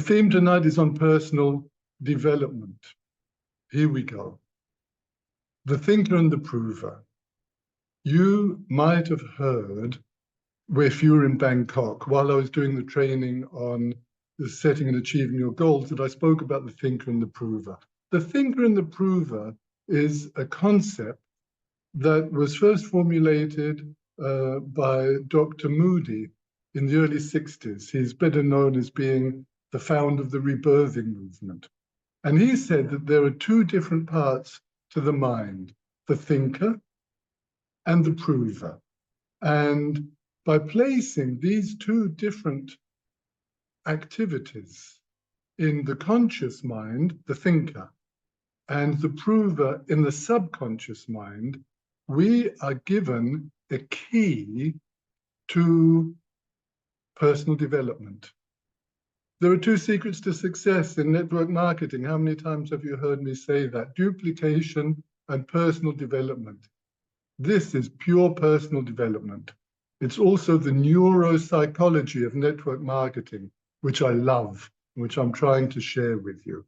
theme tonight is on personal development. Here we go. The thinker and the prover. You might have heard, if you were in Bangkok, while I was doing the training on the setting and achieving your goals, that I spoke about the thinker and the prover. The thinker and the prover is a concept that was first formulated by Dr. Moody in the early 60s. He's better known as being the founder of the rebirthing movement. And he said that there are two different parts to the mind, the thinker and the prover. And by placing these two different activities in the conscious mind, the thinker, and the prover in the subconscious mind, we are given a key to personal development. There are two secrets to success in network marketing. How many times have you heard me say that? Duplication and personal development. This is pure personal development. It's also the neuropsychology of network marketing, which I love, which I'm trying to share with you.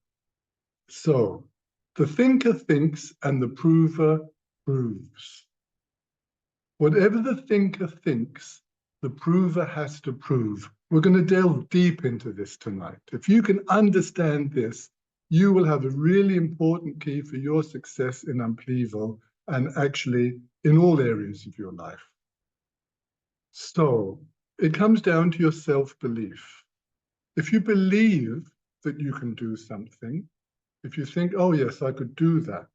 So, the thinker thinks and the prover proves. Whatever the thinker thinks, the prover has to prove. We're going to delve deep into this tonight. If you can understand this, you will have a really important key for your success in Amplivo and actually in all areas of your life. So it comes down to your self-belief. If you believe that you can do something, if you think, oh yes, I could do that,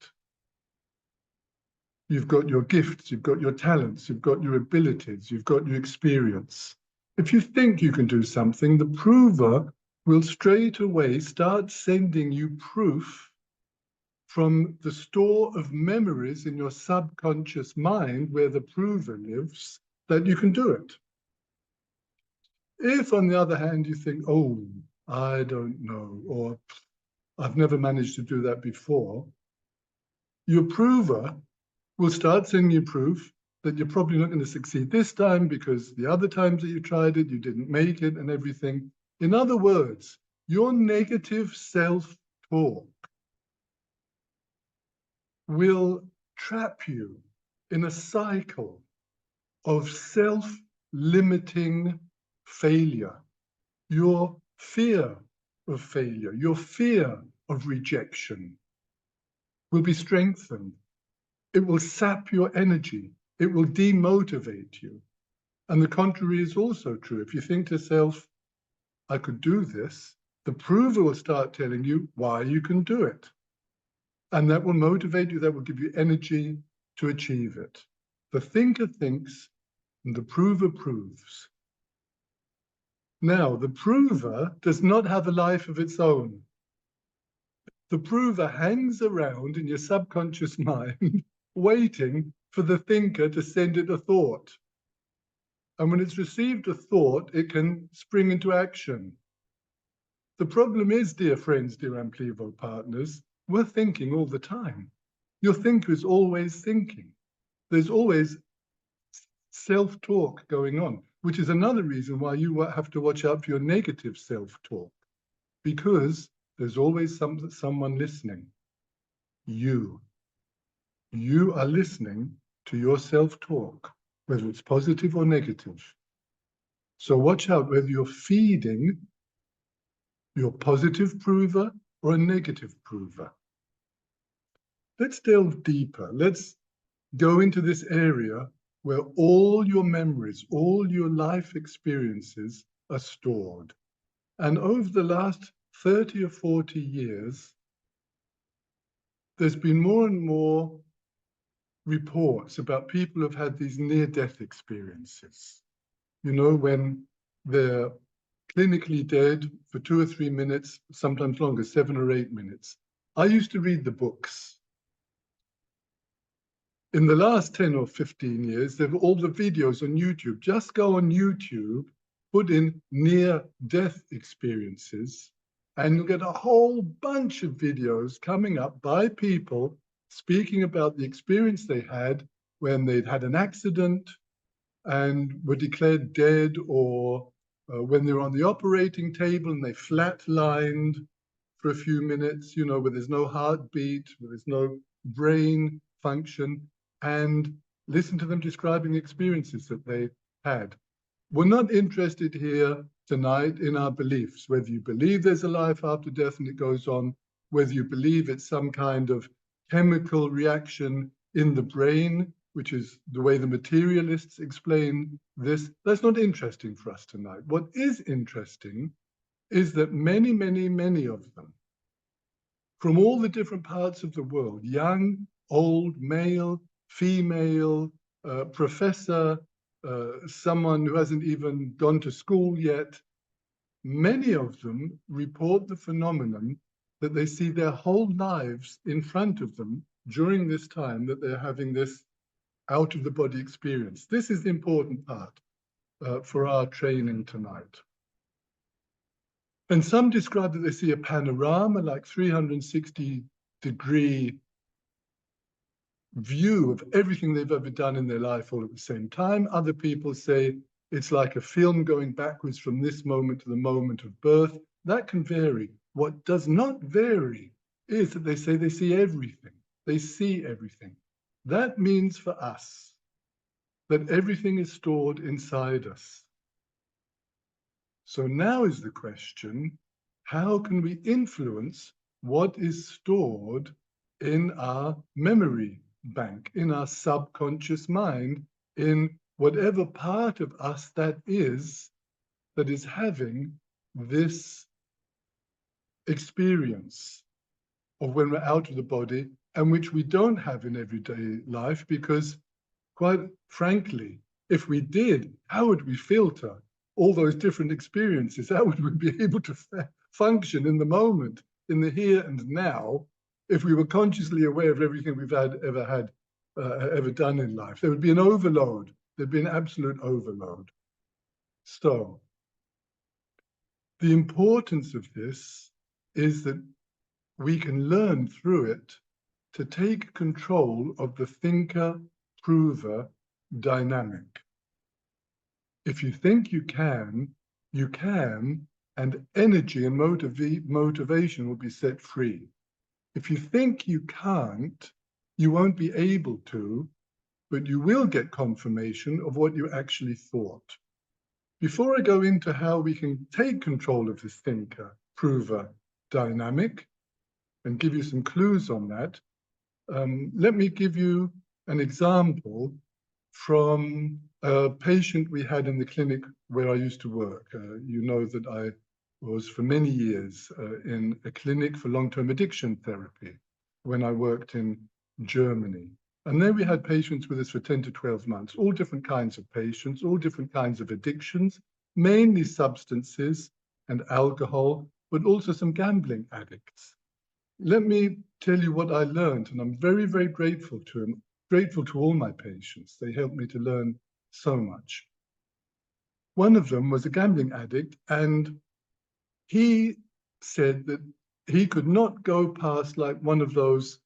you've got your gifts, you've got your talents, you've got your abilities, you've got your experience. If you think you can do something, the prover will straight away start sending you proof from the store of memories in your subconscious mind where the prover lives that you can do it. If, on the other hand, you think, oh, I don't know, or I've never managed to do that before, your prover will start sending you proof that you're probably not going to succeed this time because the other times that you tried it, you didn't make it and everything. In other words, your negative self-talk will trap you in a cycle of self-limiting failure. Your fear of failure, your fear of rejection will be strengthened. It will sap your energy. It will demotivate you. And the contrary is also true. If you think to yourself, I could do this, the prover will start telling you why you can do it. And that will motivate you, that will give you energy to achieve it. The thinker thinks and the prover proves. Now, the prover does not have a life of its own. The prover hangs around in your subconscious mind, waiting for the thinker to send it a thought. And when it's received a thought, it can spring into action. The problem is, dear friends, dear Amplivo partners, we're thinking all the time. Your thinker is always thinking. There's always self-talk going on, which is another reason why you have to watch out for your negative self-talk, because there's always someone listening. You are listening to your self-talk, whether it's positive or negative. So watch out whether you're feeding your positive prover or a negative prover. Let's delve deeper. Let's go into this area where all your memories, all your life experiences are stored. And over the last 30 or 40 years, there's been more and more reports about people who've had these near-death experiences. You know, when they're clinically dead for 2 or 3 minutes, sometimes longer, 7 or 8 minutes. I used to read the books. In the last 10 or 15 years, there were all the videos on YouTube. Just go on YouTube, put in near-death experiences, and you'll get a whole bunch of videos coming up by people speaking about the experience they had when they'd had an accident and were declared dead, or when they're on the operating table and they flatlined for a few minutes, you know, where there's no heartbeat, where there's no brain function, and listen to them describing experiences that they had. We're not interested here tonight in our beliefs, whether you believe there's a life after death and it goes on, whether you believe it's some kind of chemical reaction in the brain, which is the way the materialists explain this. That's not interesting for us tonight. What is interesting is that many, many, many of them, from all the different parts of the world, young, old, male, female, professor, someone who hasn't even gone to school yet, many of them report the phenomenon that they see their whole lives in front of them during this time that they're having this out-of-the-body experience. This is the important part for our training tonight. And some describe that they see a panorama, like 360-degree view of everything they've ever done in their life all at the same time. Other people say it's like a film going backwards from this moment to the moment of birth. That can vary. What does not vary is that they say they see everything. They see everything. That means for us that everything is stored inside us. So now is the question, how can we influence what is stored in our memory bank, in our subconscious mind, in whatever part of us that is having this experience of when we're out of the body, and which we don't have in everyday life, because quite frankly, if we did, how would we filter all those different experiences? How would we be able to function in the moment, in the here and now, if we were consciously aware of everything we've ever done in life? There would be an overload. There'd be an absolute overload. So the importance of this is that we can learn through it to take control of the thinker-prover dynamic. If you think you can, and energy and motivation will be set free. If you think you can't, you won't be able to, but you will get confirmation of what you actually thought. Before I go into how we can take control of this thinker-prover dynamic and give you some clues on that, let me give you an example from a patient we had in the clinic where I used to work. You know that I was for many years in a clinic for long-term addiction therapy when I worked in Germany. And there we had patients with us for 10 to 12 months, all different kinds of patients, all different kinds of addictions, mainly substances and alcohol, but also some gambling addicts. Let me tell you what I learned, and I'm very, very grateful to him, grateful to all my patients. They helped me to learn so much. One of them was a gambling addict, and he said that he could not go past like one of those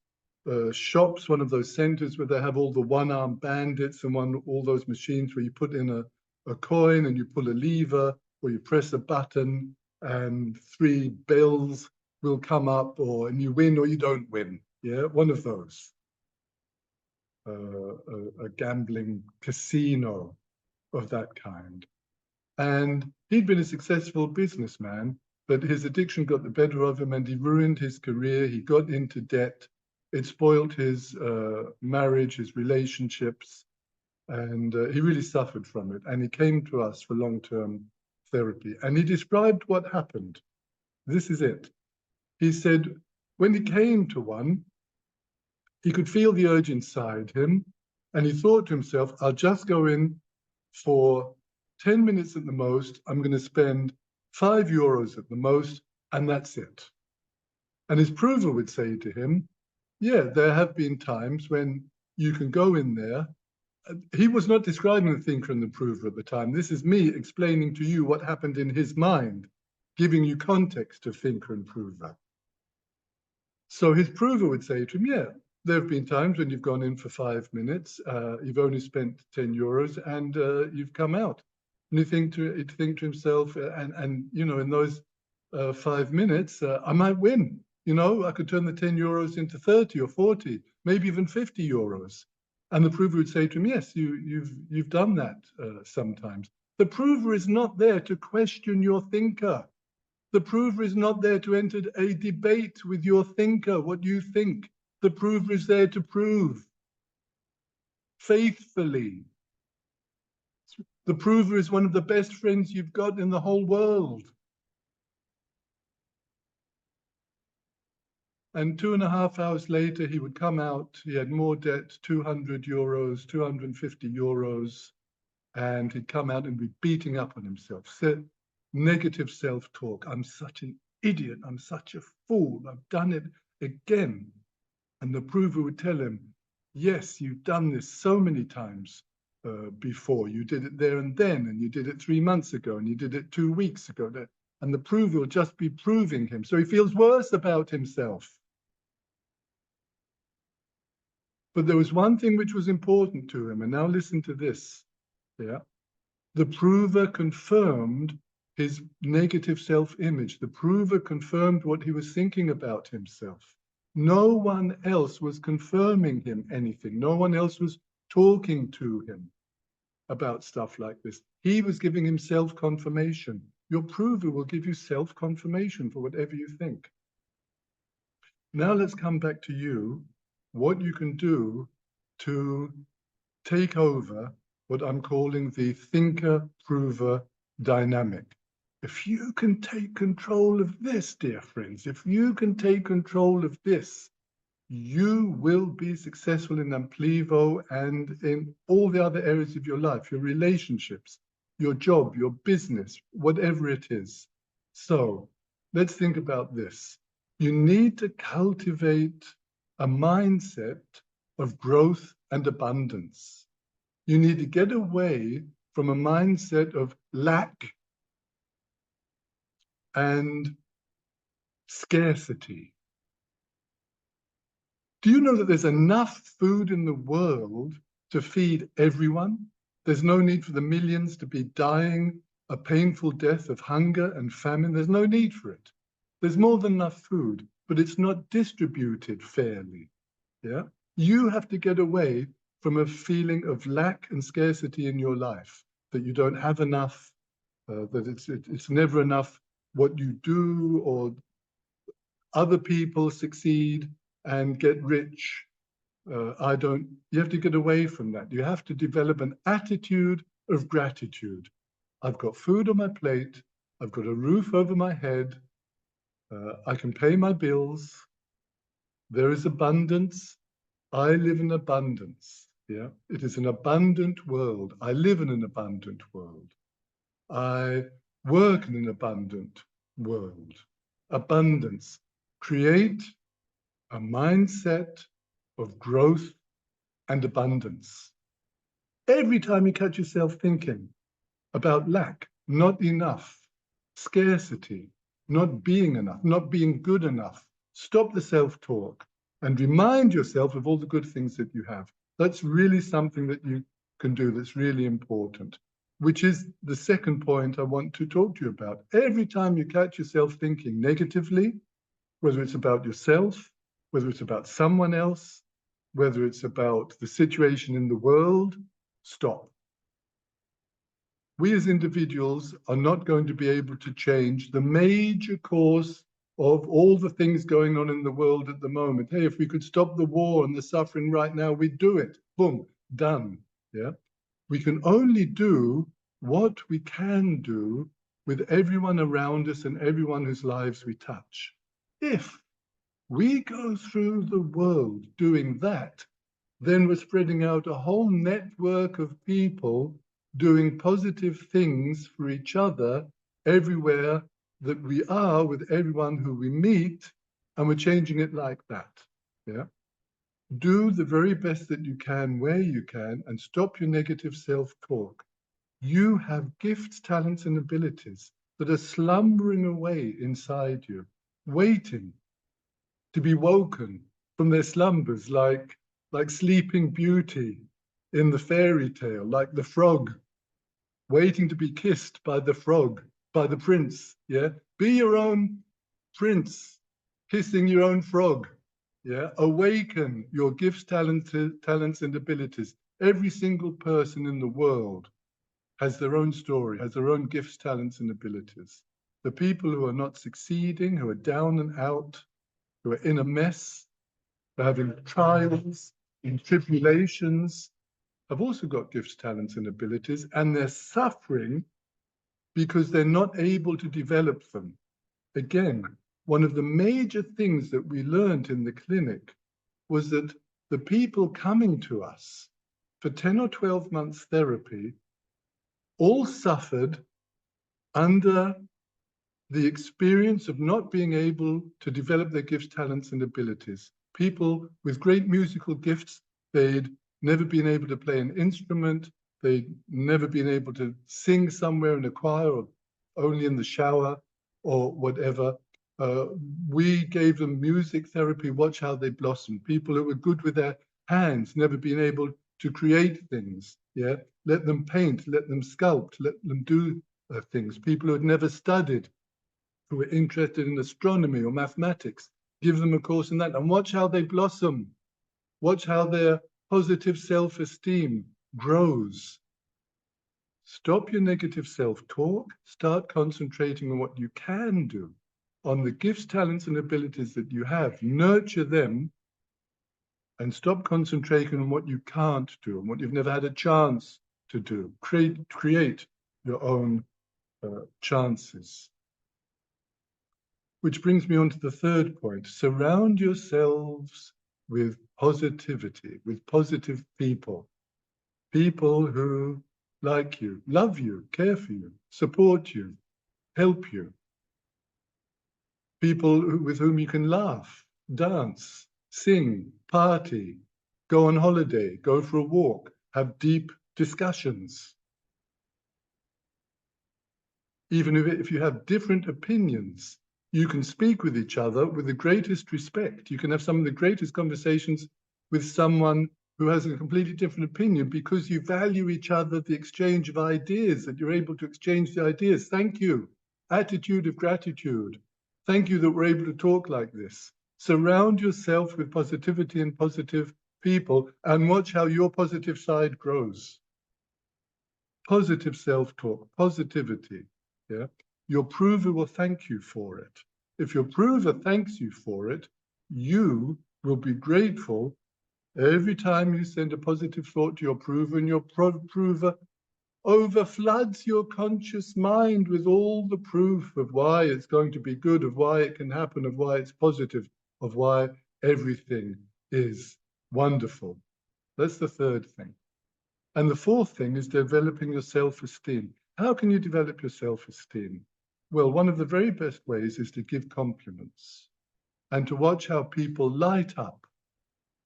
shops, one of those centers where they have all the one-armed bandits and all those machines where you put in a coin and you pull a lever or you press a button and 3 bills will come up, and you win or you don't win. Yeah, one of those. A gambling casino of that kind. And he'd been a successful businessman, but his addiction got the better of him and he ruined his career. He got into debt. It spoiled his marriage, his relationships, and he really suffered from it. And he came to us for long-term therapy. And he described what happened. This is it. He said, when he came to one, he could feel the urge inside him, and he thought to himself, I'll just go in for 10 minutes at the most. I'm going to spend €5 at the most, and that's it. And his prover would say to him, yeah, there have been times when you can go in there. He was not describing the thinker and the prover at the time. This is me explaining to you what happened in his mind, giving you context of thinker and prover. So his prover would say to him, yeah, there have been times when you've gone in for 5 minutes, you've only spent €10 and you've come out. And he'd think to himself, and you know, in those 5 minutes, I might win. You know, I could turn the 10 euros into 30 or 40, maybe even 50 euros. And the prover would say to him, yes, you've done that sometimes. The prover is not there to question your thinker. The prover is not there to enter a debate with your thinker, what you think. The prover is there to prove faithfully. The prover is one of the best friends you've got in the whole world. And 2.5 hours later, he would come out. He had more debt, 200 euros, 250 euros. And he'd come out and be beating up on himself. Negative self-talk. I'm such an idiot. I'm such a fool. I've done it again. And the prover would tell him, yes, you've done this so many times before. You did it there and then, and you did it 3 months ago, and you did it 2 weeks ago. And the prover will just be proving him. So he feels worse about himself. But there was one thing which was important to him, and now listen to this. Yeah. The prover confirmed his negative self-image. The prover confirmed what he was thinking about himself. No one else was confirming him anything. No one else was talking to him about stuff like this. He was giving him self-confirmation. Your prover will give you self-confirmation for whatever you think. Now let's come back to you, what you can do to take over what I'm calling the thinker-prover dynamic. If you can take control of this, dear friends, if you can take control of this, you will be successful in Amplivo and in all the other areas of your life, your relationships, your job, your business, whatever it is. So let's think about this. You need to cultivate a mindset of growth and abundance. You need to get away from a mindset of lack and scarcity. Do you know that there's enough food in the world to feed everyone? There's no need for the millions to be dying a painful death of hunger and famine. There's no need for it. There's more than enough food, but it's not distributed fairly. Yeah? You have to get away from a feeling of lack and scarcity in your life, that you don't have enough, that it's never enough what you do, or other people succeed and get rich. You have to get away from that. You have to develop an attitude of gratitude. I've got food on my plate. I've got a roof over my head. I can pay my bills. There is abundance. I live in abundance. Yeah, it is an abundant world. I live in an abundant world. I work in an abundant world. Abundance. Create a mindset of growth and abundance. Every time you catch yourself thinking about lack, not enough, scarcity, not being enough, not being good enough, stop the self-talk and remind yourself of all the good things that you have. That's really something that you can do that's really important, which is the second point I want to talk to you about. Every time you catch yourself thinking negatively, whether it's about yourself, whether it's about someone else, whether it's about the situation in the world, stop. We as individuals are not going to be able to change the major cause of all the things going on in the world at the moment. Hey, if we could stop the war and the suffering right now, we'd do it. Boom, done. Yeah. We can only do what we can do with everyone around us and everyone whose lives we touch. If we go through the world doing that, then we're spreading out a whole network of people doing positive things for each other everywhere that we are, with everyone who we meet, and we're changing it like that. Yeah. Do the very best that you can where you can, and stop your negative self-talk. You have gifts, talents, and abilities that are slumbering away inside you, waiting to be woken from their slumbers, like Sleeping Beauty in the fairy tale, like the frog waiting to be kissed by the frog, by the prince, yeah? Be your own prince, kissing your own frog, yeah? Awaken your gifts, talents, and abilities. Every single person in the world has their own story, has their own gifts, talents, and abilities. The people who are not succeeding, who are down and out, who are in a mess, who are having trials and tribulations, have also got gifts, talents, and abilities, and they're suffering because they're not able to develop them. Again, one of the major things that we learned in the clinic was that the people coming to us for 10 or 12 months therapy all suffered under the experience of not being able to develop their gifts, talents, and abilities. People with great musical gifts, they'd never been able to play an instrument, they'd never been able to sing somewhere in a choir or only in the shower or whatever. We gave them music therapy, watch how they blossom. People who were good with their hands, never been able to create things, yeah? Let them paint, let them sculpt, let them do things. People who had never studied, who were interested in astronomy or mathematics, give them a course in that and watch how they blossom. Watch how their positive self-esteem grows. Stop your negative self-talk, start concentrating on what you can do, on the gifts, talents, and abilities that you have. Nurture them and stop concentrating on what you can't do and what you've never had a chance to do. Create your own chances. Which brings me on to the third point. Surround yourselves with positivity, with positive people. People who like you, love you, care for you, support you, help you. People with whom you can laugh, dance, sing, party, go on holiday, go for a walk, have deep discussions. Even if you have different opinions, you can speak with each other with the greatest respect. You can have some of the greatest conversations with someone who has a completely different opinion because you value each other, the exchange of ideas, that you're able to exchange the ideas. Thank you. Attitude of gratitude. Thank you that we're able to talk like this. Surround yourself with positivity and positive people and watch how your positive side grows. Positive self-talk, positivity. Yeah, your prover will thank you for it. If your prover thanks you for it, you will be grateful every time you send a positive thought to your prover, and your prover overfloods your conscious mind with all the proof of why it's going to be good, of why it can happen, of why it's positive, of why everything is wonderful. That's the third thing. And the fourth thing is developing your self-esteem. How can you develop your self-esteem? Well, one of the very best ways is to give compliments and to watch how people light up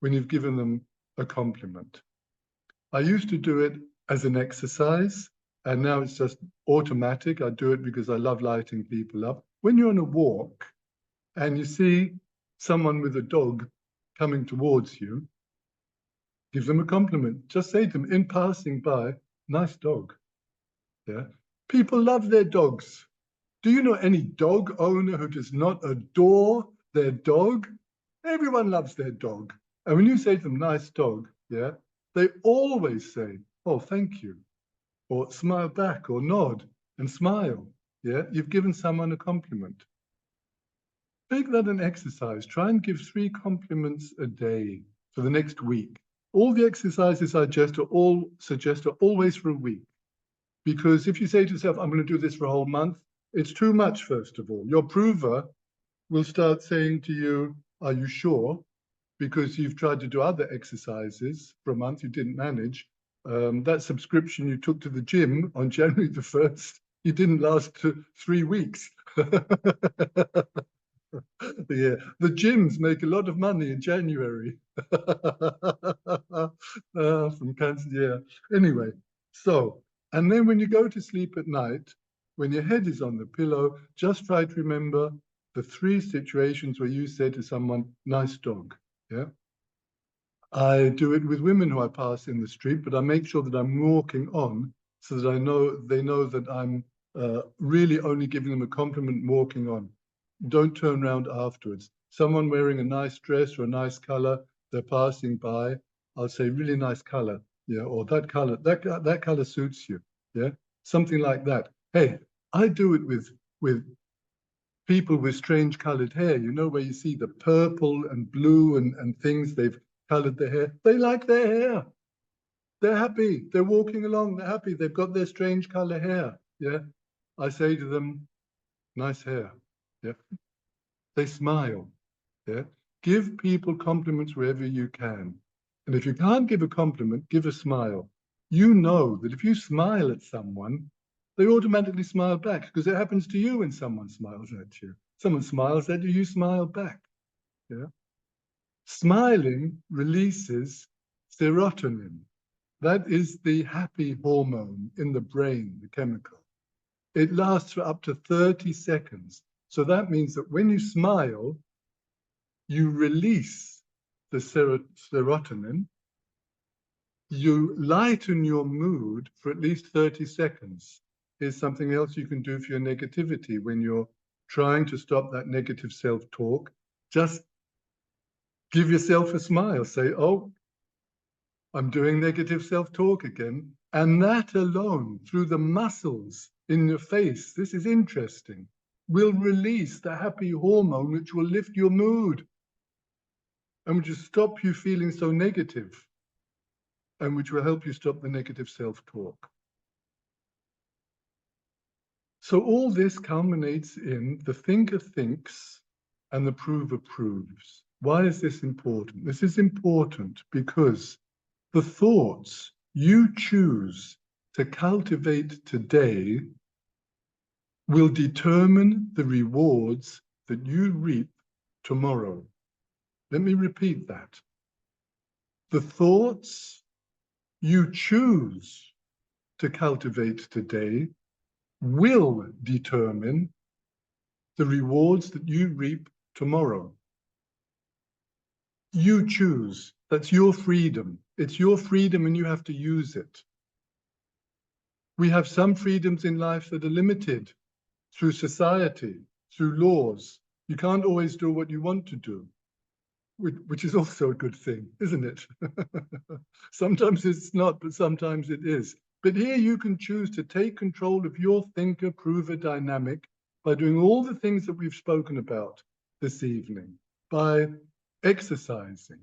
when you've given them a compliment. I used to do it as an exercise, and now it's just automatic. I do it because I love lighting people up. When you're on a walk and you see someone with a dog coming towards you, give them a compliment. Just say to them in passing by, nice dog. Yeah. People love their dogs. Do you know any dog owner who does not adore their dog? Everyone loves their dog. And when you say to them, nice dog, yeah, they always say, oh, thank you, or smile back, or nod and smile. Yeah, you've given someone a compliment. Make that an exercise. Try and give 3 compliments a day for the next week. All the exercises I suggest are always for a week. Because if you say to yourself, I'm going to do this for a whole month, it's too much, first of all. Your prover will start saying to you, are you sure? Because you've tried to do other exercises for a month, you didn't manage. That subscription you took to the gym on January the 1st, you didn't last 3 weeks. Yeah, the gyms make a lot of money in January. From cancer, yeah. Anyway, so, and then when you go to sleep at night, when your head is on the pillow, just try to remember the 3 situations where you said to someone, nice dog, yeah? I do it with women who I pass in the street, but I make sure that I'm walking on so that they know that I'm really only giving them a compliment and walking on. Don't turn around afterwards. Someone wearing a nice dress or a nice color, they're passing by, I'll say, really nice color, yeah, or that color suits you, yeah, something like that. Hey, I do it with people with strange colored hair, you know, where you see the purple and blue and things, they've colored their hair. They like their hair. They're happy. They're walking along. They're happy. They've got their strange color hair. Yeah. I say to them, nice hair. Yeah. They smile. Yeah. Give people compliments wherever you can. And if you can't give a compliment, give a smile. You know that if you smile at someone, they automatically smile back because it happens to you when someone smiles at you. Someone smiles at you, you smile back. Yeah. Smiling releases serotonin. That is the happy hormone in the brain, the chemical. It lasts for up to 30 seconds. So that means that when you smile, you release the serotonin, you lighten your mood for at least 30 seconds. Here's something else you can do for your negativity when you're trying to stop that negative self-talk. Just give yourself a smile. Say, oh, I'm doing negative self-talk again. And that alone, through the muscles in your face, this is interesting, will release the happy hormone, which will lift your mood and which will stop you feeling so negative and which will help you stop the negative self-talk. So all this culminates in the thinker thinks and the prover proves. Why is this important? This is important because the thoughts you choose to cultivate today will determine the rewards that you reap tomorrow. Let me repeat that. The thoughts you choose to cultivate today will determine the rewards that you reap tomorrow. You choose. That's your freedom. It's your freedom and you have to use it. We have some freedoms in life that are limited through society, through laws. You can't always do what you want to do, which is also a good thing, isn't it? Sometimes it's not, but sometimes it is. But here you can choose to take control of your thinker, prover dynamic by doing all the things that we've spoken about this evening, by exercising.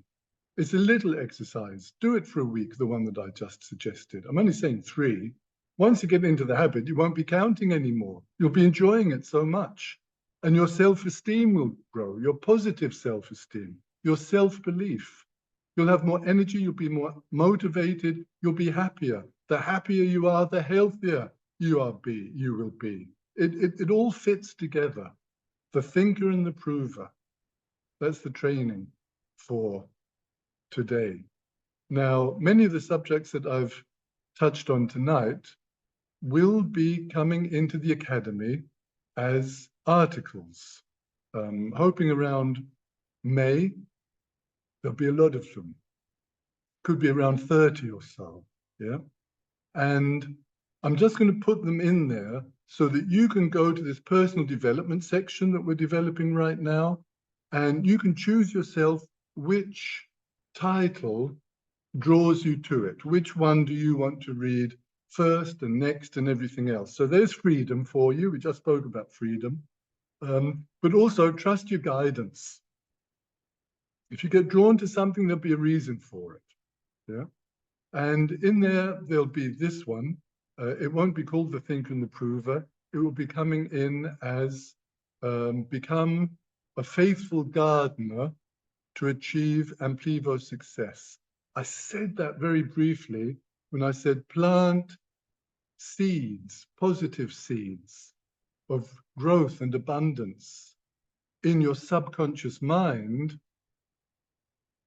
It's a little exercise. Do it for a week, the one that I just suggested. I'm only saying 3. Once you get into the habit, you won't be counting anymore. You'll be enjoying it so much. And your self-esteem will grow, your positive self-esteem, your self-belief. You'll have more energy, you'll be more motivated, you'll be happier. The happier you are, the healthier you will be. It all fits together. The thinker and the prover. That's the training for today. Now, many of the subjects that I've touched on tonight will be coming into the Academy as articles. Hoping around May, there'll be a lot of them. Could be around 30 or so, yeah? And I'm just going to put them in there so that you can go to this personal development section that we're developing right now, and you can choose yourself which title draws you to it. Which one do you want to read first and next and everything else? So there's freedom for you. We just spoke about freedom. But also trust your guidance. If you get drawn to something, there'll be a reason for it. Yeah. And in there, there'll be this one. It won't be called the thinker and the prover. It will be coming in as become a faithful gardener to achieve amplivo success. I said that very briefly when I said plant seeds, positive seeds of growth and abundance in your subconscious mind.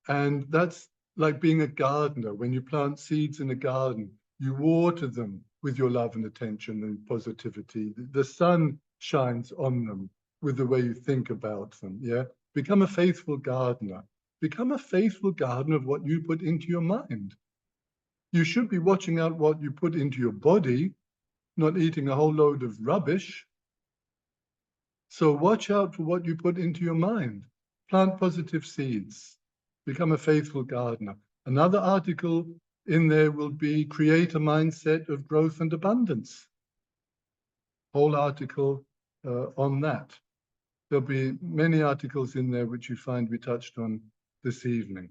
And that's like being a gardener. When you plant seeds in a garden, you water them with your love and attention and positivity. The sun shines on them with the way you think about them, yeah? Become a faithful gardener. Become a faithful gardener of what you put into your mind. You should be watching out what you put into your body, not eating a whole load of rubbish. So watch out for what you put into your mind. Plant positive seeds. Become a faithful gardener. Another article in there will be create a mindset of growth and abundance. Whole article on that. There'll be many articles in there which you find we touched on this evening.